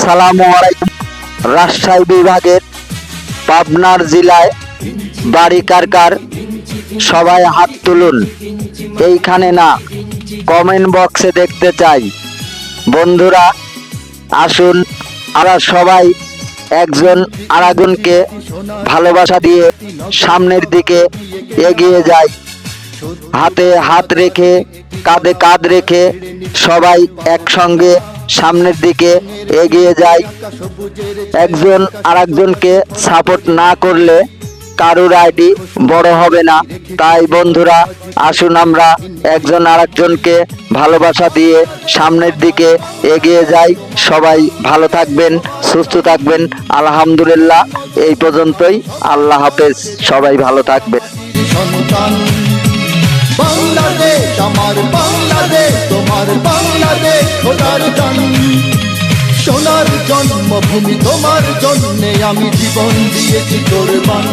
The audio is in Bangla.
আসসালামু আলাইকুম। রাজশাহী বিভাগের পাবনার জেলায় বাড়ি কার কার, সবাই হাত তুলুন। এইখানে না, কমেন্ট বক্সে দেখতে চাই। বন্ধুরা আসুন, আমরা সবাই একজন আরেকজনকে ভালোবাসা দিয়ে সামনের দিকে এগিয়ে যাই। হাতে হাত রেখে, কাঁধে কাঁধ রেখে সবাই একসঙ্গে সামনের দিকে এগিয়ে যাই। একজন আরেকজনকে সাপোর্ট না করলে কারুর আইডি বড় হবে না। তাই বন্ধুরা আসুন, আমরা একজন আরেকজনকে ভালোবাসা দিয়ে সামনের দিকে এগিয়ে যাই। সবাই ভালো থাকবেন, সুস্থ থাকবেন। আলহামদুলিল্লাহ, এই পর্যন্তই। আল্লাহ হাফেজ। সবাই ভালো থাকবেন। বাংলাদেশ আমার বাংলাদেশ, তোমার বাংলাদেশ খোদার দান। সোনার জন্মভূমি, তোমার জন্যে আমি জীবন দিয়েছি কোরবান।